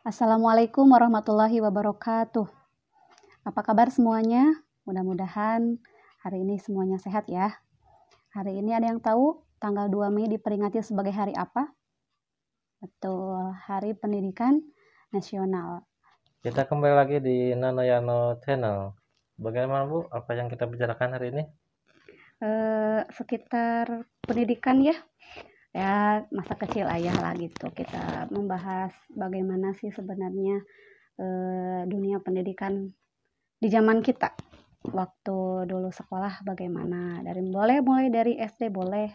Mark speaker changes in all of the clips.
Speaker 1: Assalamualaikum warahmatullahi wabarakatuh. Apa kabar semuanya? Mudah-mudahan hari ini semuanya sehat ya. Hari ini ada yang tahu tanggal 2 Mei diperingati sebagai hari apa? Betul, Hari Pendidikan Nasional.
Speaker 2: Kita kembali lagi di Nanoyano Channel. Bagaimana Bu, apa yang kita bicarakan hari ini?
Speaker 1: Sekitar pendidikan ya. Ya, masa kecil ayah lah gitu. Kita membahas bagaimana sih sebenarnya dunia pendidikan di zaman kita. Waktu dulu sekolah bagaimana? Mulai dari SD boleh,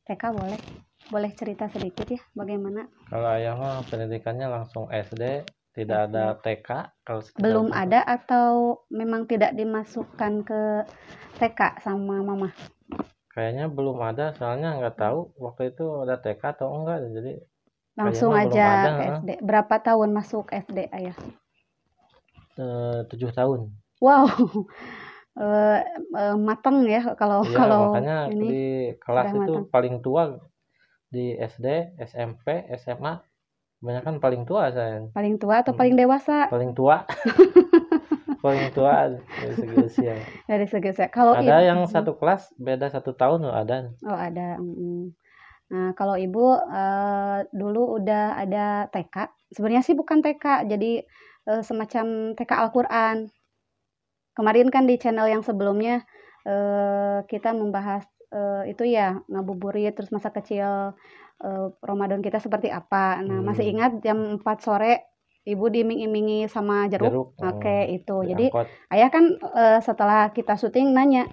Speaker 1: TK boleh. Boleh cerita sedikit ya bagaimana?
Speaker 2: Kalau ayah mah pendidikannya langsung SD, tidak
Speaker 1: SD.
Speaker 2: ada TK. Kalau
Speaker 1: Belum ada atau memang tidak dimasukkan ke TK sama mama?
Speaker 2: Kayaknya belum ada, soalnya nggak tahu waktu itu ada TK atau enggak. Jadi
Speaker 1: Langsung
Speaker 2: kayaknya belum
Speaker 1: aja
Speaker 2: ada.
Speaker 1: ke SD. Berapa tahun masuk SD ayah?
Speaker 2: 7 tahun.
Speaker 1: Wow, mateng ya kalau
Speaker 2: Iya, makanya
Speaker 1: ini
Speaker 2: di kelas
Speaker 1: sudah
Speaker 2: itu
Speaker 1: matang.
Speaker 2: paling tua di SD, SMP, SMA. Kebanyakan paling tua saya.
Speaker 1: Paling tua atau paling dewasa?
Speaker 2: Paling tua. Paling tua dari segi usia.
Speaker 1: Dari segi usia. Kalau
Speaker 2: Ada yang satu kelas beda 1 tahun loh, ada.
Speaker 1: Oh ada. Nah kalau ibu dulu udah ada TK. Sebenarnya sih bukan TK, jadi semacam TK Al-Quran. Kemarin kan di channel yang sebelumnya kita membahas itu ya ngabuburit terus masa kecil Ramadan kita seperti apa. Nah masih ingat jam 4 sore ibu diiming-imingi sama jeruk. Oke itu. Jadi
Speaker 2: Diangkot.
Speaker 1: ayah kan setelah kita syuting nanya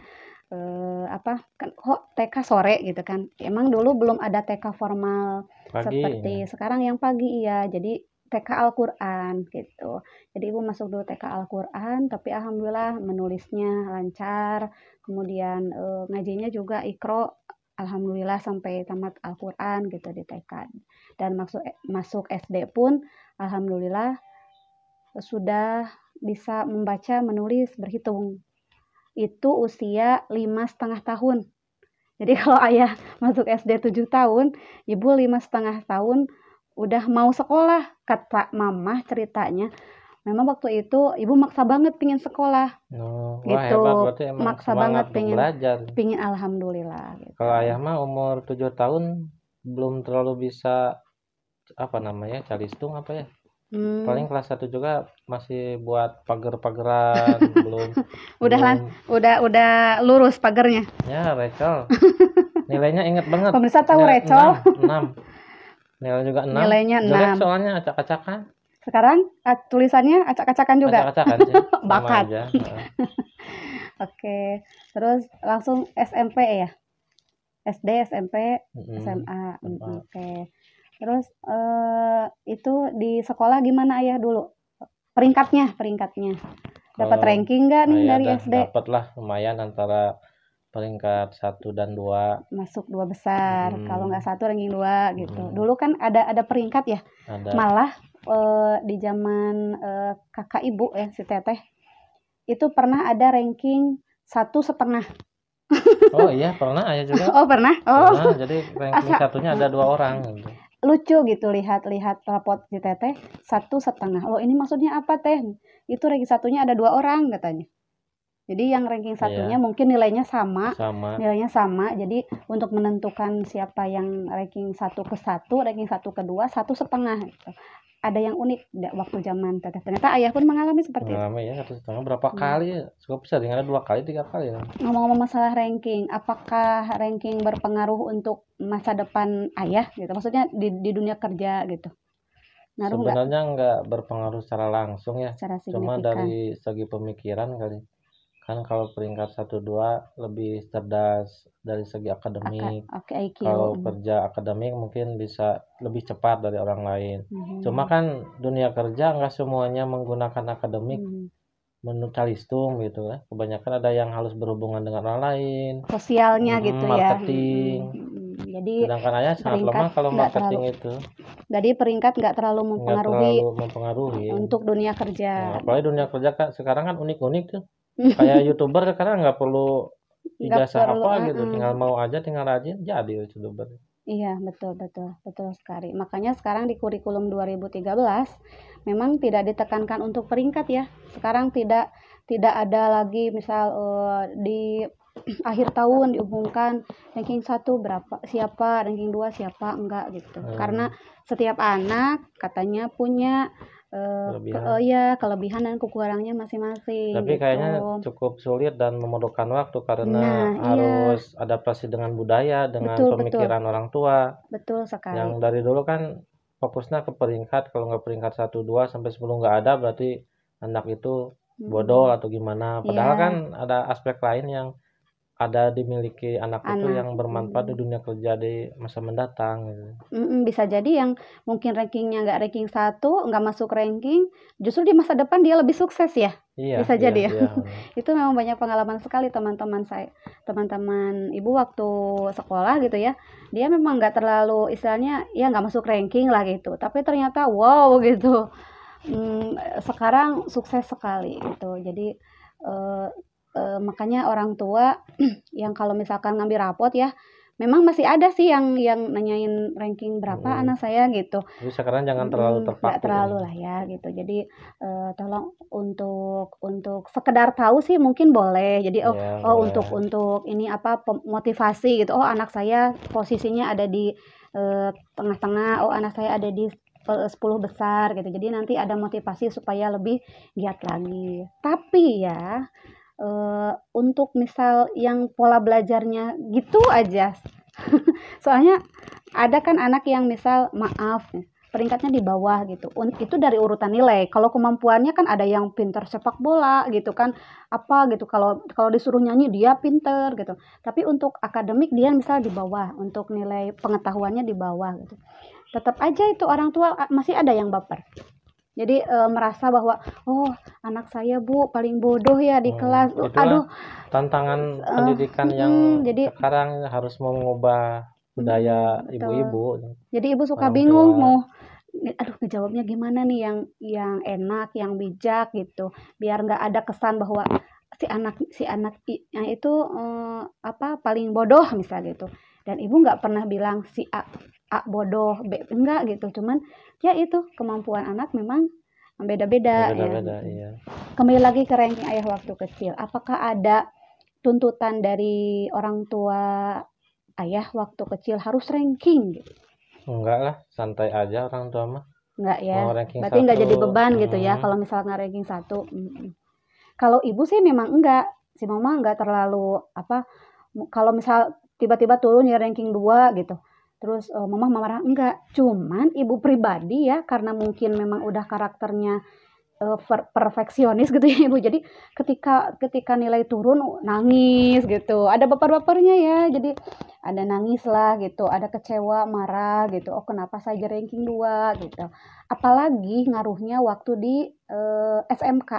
Speaker 1: apa kan kok TK sore gitu kan. Emang dulu belum ada TK formal
Speaker 2: Pagi.
Speaker 1: seperti sekarang yang pagi ya. Jadi TK Al-Quran gitu. Jadi ibu masuk dulu TK Al-Quran, tapi alhamdulillah menulisnya lancar, kemudian ngajinya juga Iqro, alhamdulillah sampai tamat Al-Quran gitu di TK. Dan masuk SD pun alhamdulillah sudah bisa membaca, menulis, berhitung. Itu usia 5,5 tahun. Jadi kalau ayah masuk SD 7 tahun, ibu 5,5 tahun udah mau sekolah. Kata mama ceritanya, memang waktu itu ibu maksa banget pingin sekolah.
Speaker 2: Wah,
Speaker 1: Gitu.
Speaker 2: hebat, berarti emang
Speaker 1: Maksa
Speaker 2: semangat
Speaker 1: banget
Speaker 2: belajar.
Speaker 1: pingin alhamdulillah gitu.
Speaker 2: Kalau ayah mah umur 7 tahun belum terlalu bisa calistung apa ya. Paling kelas 1 juga masih buat pagar-pagaran,
Speaker 1: Udah lurus pagernya.
Speaker 2: Ya, recol. Nilainya inget banget.
Speaker 1: Pemirsa tahu recol?
Speaker 2: 6. Nilai juga 6.
Speaker 1: Nilainya 6.
Speaker 2: Jelek soalnya acak-acakan.
Speaker 1: Sekarang tulisannya acak-acakan juga.
Speaker 2: Acak-acakan sih.
Speaker 1: Bakat.
Speaker 2: Aja.
Speaker 1: Oke. Terus langsung SMP ya? SD, SMP, SMA. Oke. Terus itu di sekolah gimana ayah dulu? Peringkatnya. Dapat ranking nggak nih dari SD?
Speaker 2: Dapat lah, lumayan antara peringkat 1 dan 2.
Speaker 1: Masuk 2 besar. Kalau nggak 1 ranking 2 gitu. Dulu kan ada peringkat ya?
Speaker 2: Ada.
Speaker 1: Malah di zaman kakak ibu ya si Teteh itu pernah ada ranking 1,5.
Speaker 2: Oh iya, pernah ayah juga.
Speaker 1: Oh pernah? Oh.
Speaker 2: Pernah, jadi ranking satunya ada 2 orang gitu.
Speaker 1: Lucu gitu lihat rapot si Teteh 1,5. Oh ini maksudnya apa Teh? Itu ranking satunya ada 2 orang katanya. Jadi yang ranking satunya mungkin nilainya sama. Nilainya sama. Jadi untuk menentukan siapa yang ranking 1 ke 1, ranking 1 ke 2, 1,5 gitu. Ada yang unik waktu zaman Teteh. Ternyata ayah pun mengalami seperti itu.
Speaker 2: Mengalami ya 1,5 berapa kali ya? Cukup sering ada 2 kali, 3 kali ya.
Speaker 1: Ngomong-ngomong masalah ranking, apakah ranking berpengaruh untuk masa depan ayah gitu? Maksudnya di dunia kerja gitu. Ngaruh nggak?
Speaker 2: Sebenarnya nggak berpengaruh secara langsung ya.
Speaker 1: Secara
Speaker 2: Cuma
Speaker 1: signifikan.
Speaker 2: dari segi pemikiran kali. Kan kalau peringkat 1 2 lebih cerdas dari segi akademik.
Speaker 1: IQ.
Speaker 2: Kalau kerja akademik mungkin bisa lebih cepat dari orang lain. Cuma kan dunia kerja nggak semuanya menggunakan akademik. Menurut calistung gitu ya. Kebanyakan ada yang harus berhubungan dengan orang lain.
Speaker 1: Sosialnya gitu ya.
Speaker 2: Marketing.
Speaker 1: Jadi
Speaker 2: sedangkan ayah sangat lemah kalau marketing itu.
Speaker 1: Jadi peringkat nggak terlalu mempengaruhi untuk dunia kerja.
Speaker 2: Apalagi dunia kerja kan sekarang kan unik-unik tuh. Kayak YouTuber sekarang nggak perlu ijazah apa gitu, tinggal mau aja, tinggal rajin jadi YouTuber.
Speaker 1: Iya, betul betul, betul sekali. Makanya sekarang di kurikulum 2013 memang tidak ditekankan untuk peringkat ya. Sekarang tidak ada lagi misal, di akhir tahun diumumkan ranking satu berapa siapa, ranking 2 siapa, enggak gitu. Karena setiap anak katanya punya,
Speaker 2: Kelebihan.
Speaker 1: kelebihan dan kekurangannya masing-masing
Speaker 2: Tapi
Speaker 1: gitu.
Speaker 2: kayaknya cukup sulit dan memerlukan waktu karena
Speaker 1: Nah, iya,
Speaker 2: harus adaptasi dengan budaya, dengan
Speaker 1: betul betul,
Speaker 2: pemikiran orang tua.
Speaker 1: betul
Speaker 2: Yang
Speaker 1: sekali.
Speaker 2: dari dulu kan fokusnya ke peringkat, kalau nggak peringkat 1, 2, sampai 10 nggak ada, berarti anak itu bodoh
Speaker 1: Mhm,
Speaker 2: atau gimana. Padahal kan
Speaker 1: iya,
Speaker 2: ada aspek lain yang ada dimiliki anak itu
Speaker 1: anak,
Speaker 2: yang bermanfaat di dunia kerja di masa mendatang gitu.
Speaker 1: bisa jadi yang mungkin rankingnya nggak ranking satu, nggak masuk ranking, justru di masa depan dia lebih sukses ya?
Speaker 2: Iya,
Speaker 1: Bisa
Speaker 2: iya,
Speaker 1: jadi ya?
Speaker 2: iya, benar.
Speaker 1: Itu memang banyak pengalaman sekali teman-teman saya, teman-teman ibu waktu sekolah gitu ya, dia memang nggak terlalu istilahnya ya nggak masuk ranking lah gitu, tapi ternyata wow gitu, sekarang sukses sekali gitu. Jadi, eee makanya orang tua yang kalau misalkan ngambil rapot ya, memang masih ada sih yang nanyain ranking berapa
Speaker 2: Mm-mm.
Speaker 1: anak saya gitu.
Speaker 2: Jadi sekarang jangan terlalu
Speaker 1: Nggak
Speaker 2: terpaku
Speaker 1: terlalu
Speaker 2: ini.
Speaker 1: lah ya gitu. Jadi, tolong untuk sekedar tahu sih mungkin boleh. Jadi, oh
Speaker 2: Ya,
Speaker 1: oh
Speaker 2: boleh.
Speaker 1: untuk ini apa, motivasi gitu, oh anak saya posisinya ada di, tengah-tengah, oh anak saya ada di, 10 besar gitu. Jadi nanti ada motivasi supaya lebih giat lagi. Tapi ya, untuk misal yang pola belajarnya gitu aja, soalnya ada kan anak yang misal maaf peringkatnya di bawah gitu, itu dari urutan nilai. Kalau kemampuannya kan ada yang pintar sepak bola gitu kan, apa gitu, kalau kalau disuruh nyanyi dia pinter gitu. Tapi untuk akademik dia misal di bawah, untuk nilai pengetahuannya di bawah gitu. Tetap aja itu orang tua masih ada yang baper. Jadi, merasa bahwa, "Oh, anak saya Bu paling bodoh ya di kelas."
Speaker 2: Itulah
Speaker 1: Aduh,
Speaker 2: tantangan pendidikan yang
Speaker 1: jadi
Speaker 2: sekarang harus mengubah budaya
Speaker 1: betul.
Speaker 2: ibu-ibu,
Speaker 1: Jadi ibu suka
Speaker 2: orang
Speaker 1: bingung
Speaker 2: tua.
Speaker 1: mau, aduh ngejawabnya gimana nih yang enak, yang bijak gitu, biar nggak ada kesan bahwa si anak itu, apa, paling bodoh misal gitu. Dan ibu nggak pernah bilang si A bodoh, B enggak gitu, cuman ya itu kemampuan anak memang
Speaker 2: Ya,
Speaker 1: beda-beda ya,
Speaker 2: beda-beda, iya.
Speaker 1: Kembali lagi ke ranking ayah waktu kecil, apakah ada tuntutan dari orang tua ayah waktu kecil harus ranking gitu?
Speaker 2: Enggak lah, santai aja orang tua mah.
Speaker 1: Enggak ya?
Speaker 2: Mau ranking
Speaker 1: Berarti nggak
Speaker 2: satu,
Speaker 1: jadi beban gitu ya
Speaker 2: hmm,
Speaker 1: kalau misalnya ranking satu. Kalau ibu sih memang enggak, si mama enggak terlalu apa, kalau misal tiba-tiba turun ya ranking 2 gitu, terus, mama marah, enggak. Cuman ibu pribadi ya karena mungkin memang udah karakternya, perfeksionis gitu ya ibu, jadi ketika ketika nilai turun nangis gitu, ada baper-bapernya ya, jadi ada nangis lah gitu, ada kecewa, marah gitu, "Oh kenapa saya ranking 2?" gitu. Apalagi ngaruhnya waktu di, SMK.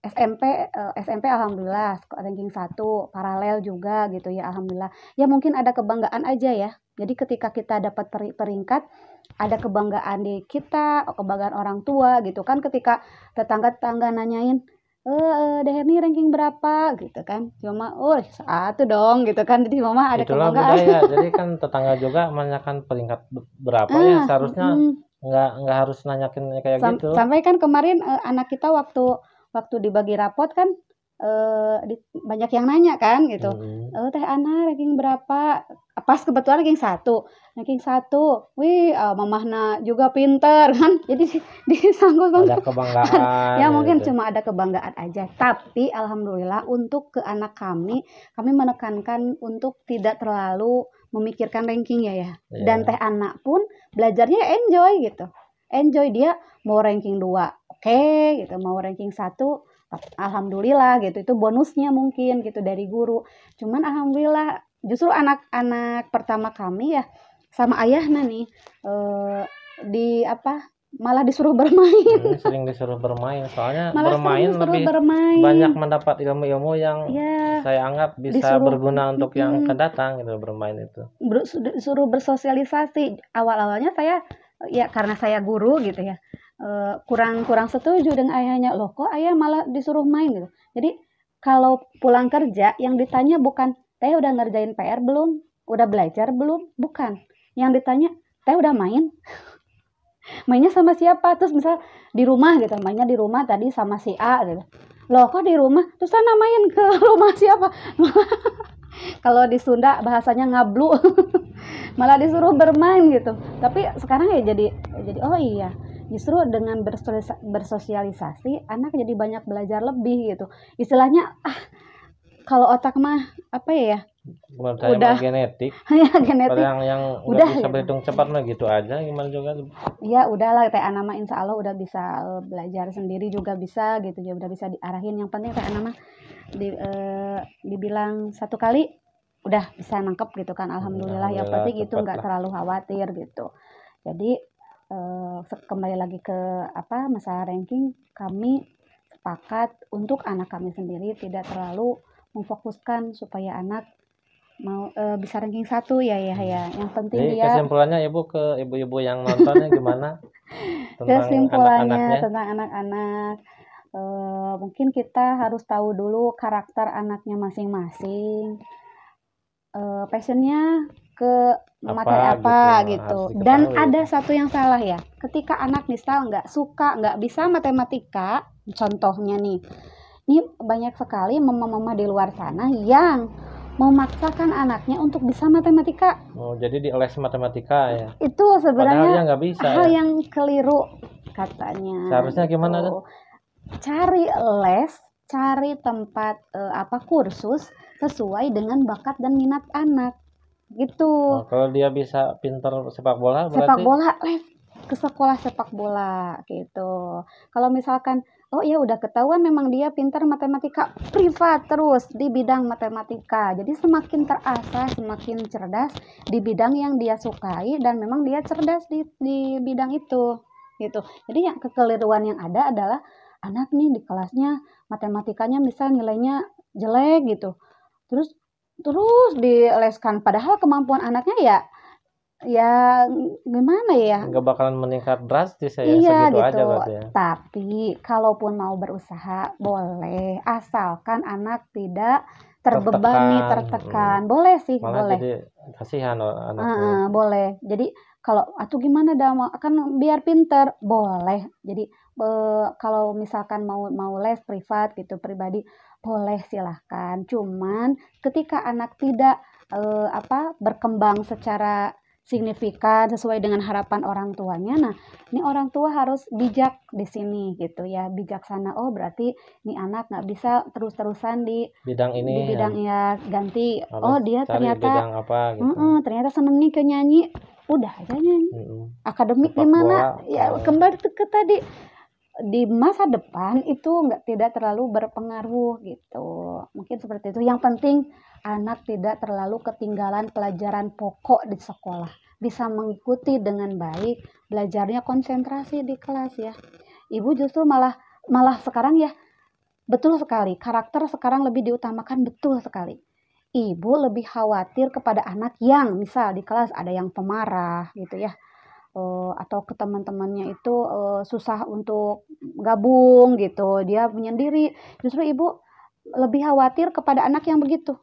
Speaker 1: SMP alhamdulillah ranking satu paralel juga gitu ya alhamdulillah. Ya mungkin ada kebanggaan aja ya. Jadi ketika kita dapat peringkat, ada kebanggaan di kita, kebanggaan orang tua gitu kan ketika tetangga-tetangga nanyain, "Deh ini ranking berapa?" gitu kan. Cuma, satu dong," gitu kan. Jadi mama ada
Speaker 2: itulah
Speaker 1: kebanggaan.
Speaker 2: budaya. Jadi kan tetangga juga menanyakan peringkat berapa ya,
Speaker 1: Ah,
Speaker 2: seharusnya nggak harus nanyakin kayak gitu.
Speaker 1: Sampai kan kemarin, anak kita waktu waktu dibagi rapot kan, banyak yang nanya kan gitu,
Speaker 2: Mm-mm.
Speaker 1: "Teh Ana ranking berapa?" Pas kebetulan ranking satu, "Wih, mamahna juga pinter," kan jadi
Speaker 2: Ada
Speaker 1: disangkut-sangkut.
Speaker 2: kebanggaan
Speaker 1: Ya mungkin
Speaker 2: gitu.
Speaker 1: cuma ada kebanggaan aja, tapi alhamdulillah untuk ke anak kami menekankan untuk tidak terlalu memikirkan ranking ya, dan Teh
Speaker 2: Ya,
Speaker 1: Ana pun belajarnya enjoy gitu, enjoy dia mau ranking 2 oke gitu, mau ranking satu alhamdulillah gitu, itu bonusnya mungkin gitu dari guru. Cuman alhamdulillah justru anak-anak pertama kami ya sama ayahnya nih, di apa, malah disuruh bermain.
Speaker 2: sering disuruh bermain. Soalnya
Speaker 1: Malah sering
Speaker 2: bermain
Speaker 1: disuruh
Speaker 2: lebih banyak
Speaker 1: bermain.
Speaker 2: mendapat ilmu-ilmu yang
Speaker 1: Ya,
Speaker 2: saya anggap bisa
Speaker 1: disuruh
Speaker 2: berguna untuk yang
Speaker 1: mhm,
Speaker 2: akan datang gitu bermain itu.
Speaker 1: disuruh bersosialisasi. Awal-awalnya saya, ya karena saya guru gitu ya, kurang kurang setuju dengan ayahnya, "Loh kok ayah malah disuruh main?" Gitu. Jadi kalau pulang kerja yang ditanya bukan, "Teh udah ngerjain PR belum? Udah belajar belum?" Bukan. Yang ditanya, "Teh udah main?" Mainnya sama siapa? Terus misal di rumah gitu, mainnya di rumah tadi sama si A gitu. Loh kok di rumah? Terus sana main ke rumah siapa? Kalau di Sunda bahasanya ngablu. Malah disuruh bermain gitu. Tapi sekarang ya jadi oh iya, justru dengan bersosialisasi anak jadi banyak belajar lebih gitu. Istilahnya kalau otak mah apa ya?
Speaker 2: Menurut saya
Speaker 1: Udah
Speaker 2: mah genetik.
Speaker 1: ya
Speaker 2: Kalau
Speaker 1: genetik
Speaker 2: yang nggak
Speaker 1: udah
Speaker 2: bisa
Speaker 1: gitu.
Speaker 2: berhitung cepat mah gitu aja gimana juga.
Speaker 1: Ya udahlah teh Ana mah insya Allah udah bisa belajar sendiri juga bisa gitu ya udah bisa diarahin. Yang penting teh Ana mah dibilang satu kali udah bisa nangkep gitu kan, alhamdulillah. Yang
Speaker 2: Alhamdulillah
Speaker 1: penting itu
Speaker 2: cepat
Speaker 1: nggak
Speaker 2: lah.
Speaker 1: terlalu khawatir gitu. Jadi kembali lagi ke masalah ranking, kami sepakat untuk anak kami sendiri tidak terlalu memfokuskan supaya anak mau bisa ranking 1 ya yang penting
Speaker 2: Jadi
Speaker 1: dia
Speaker 2: kesimpulannya Ibu ke ibu-ibu yang nontonnya gimana tentang
Speaker 1: kesimpulannya
Speaker 2: anak-anaknya?
Speaker 1: tentang anak-anak, mungkin kita harus tahu dulu karakter anaknya masing-masing, passion-nya ke materi
Speaker 2: Apa
Speaker 1: apa
Speaker 2: gitu
Speaker 1: gitu.
Speaker 2: harus
Speaker 1: Dan
Speaker 2: diketahui
Speaker 1: ada
Speaker 2: itu.
Speaker 1: satu yang salah ya, ketika anak misal nggak suka, nggak bisa matematika, contohnya nih, ini banyak sekali mama-mama di luar sana yang memaksakan anaknya untuk bisa matematika.
Speaker 2: Oh, jadi di les matematika ya.
Speaker 1: Itu
Speaker 2: Padahal dia
Speaker 1: sebenarnya
Speaker 2: nggak bisa
Speaker 1: hal
Speaker 2: ya.
Speaker 1: yang keliru katanya
Speaker 2: Seharusnya gimana tuh?
Speaker 1: gitu. Cari les, cari tempat kursus sesuai dengan bakat dan minat anak
Speaker 2: Oh,
Speaker 1: gitu.
Speaker 2: kalau dia bisa pinter sepak bola
Speaker 1: Sepak
Speaker 2: berarti
Speaker 1: bola les ke sekolah sepak bola gitu. Kalau misalkan oh ya udah ketahuan memang dia pintar matematika, privat terus di bidang matematika. Jadi semakin terasah, semakin cerdas di bidang yang dia sukai dan memang dia cerdas di bidang itu gitu. Jadi yang kekeliruan yang ada adalah anak nih di kelasnya matematikanya misal nilainya jelek gitu. Terus terus dileskan padahal kemampuan anaknya ya gimana ya?
Speaker 2: nggak bakalan meningkat drastis ya
Speaker 1: Iya
Speaker 2: segitu
Speaker 1: gitu.
Speaker 2: aja berarti ya.
Speaker 1: Tapi kalaupun mau berusaha boleh, asalkan anak tidak terbebani,
Speaker 2: Tertekan,
Speaker 1: tertekan. Boleh sih,
Speaker 2: malah
Speaker 1: boleh.
Speaker 2: jadi kasihan anaknya.
Speaker 1: Boleh. Jadi kalau atuh gimana dah kan biar pinter, boleh. Jadi kalau misalkan mau les privat gitu pribadi, boleh silahkan. Cuman ketika anak tidak berkembang secara signifikan sesuai dengan harapan orang tuanya, nah ini orang tua harus bijak di sini gitu ya, bijaksana. Oh berarti ini anak nggak bisa terus-terusan
Speaker 2: Bidang ini
Speaker 1: di
Speaker 2: ya,
Speaker 1: bidang ya ganti.
Speaker 2: harus
Speaker 1: Oh dia
Speaker 2: cari
Speaker 1: ternyata
Speaker 2: bidang apa gitu.
Speaker 1: ternyata senengnya ke nyanyi, udah aja nyanyi. Akademik
Speaker 2: Sepak bola
Speaker 1: gimana? Ya kembali ke tadi, di masa depan itu tidak terlalu berpengaruh gitu. Mungkin seperti itu. Yang penting anak tidak terlalu ketinggalan pelajaran pokok di sekolah. Bisa mengikuti dengan baik, belajarnya konsentrasi di kelas ya. Ibu justru malah malah sekarang ya, betul sekali. Karakter sekarang lebih diutamakan, betul sekali. Ibu lebih khawatir kepada anak yang misal di kelas ada yang pemarah gitu ya, atau ke teman-temannya itu susah untuk gabung gitu, dia menyendiri. Justru ibu lebih khawatir kepada anak yang begitu.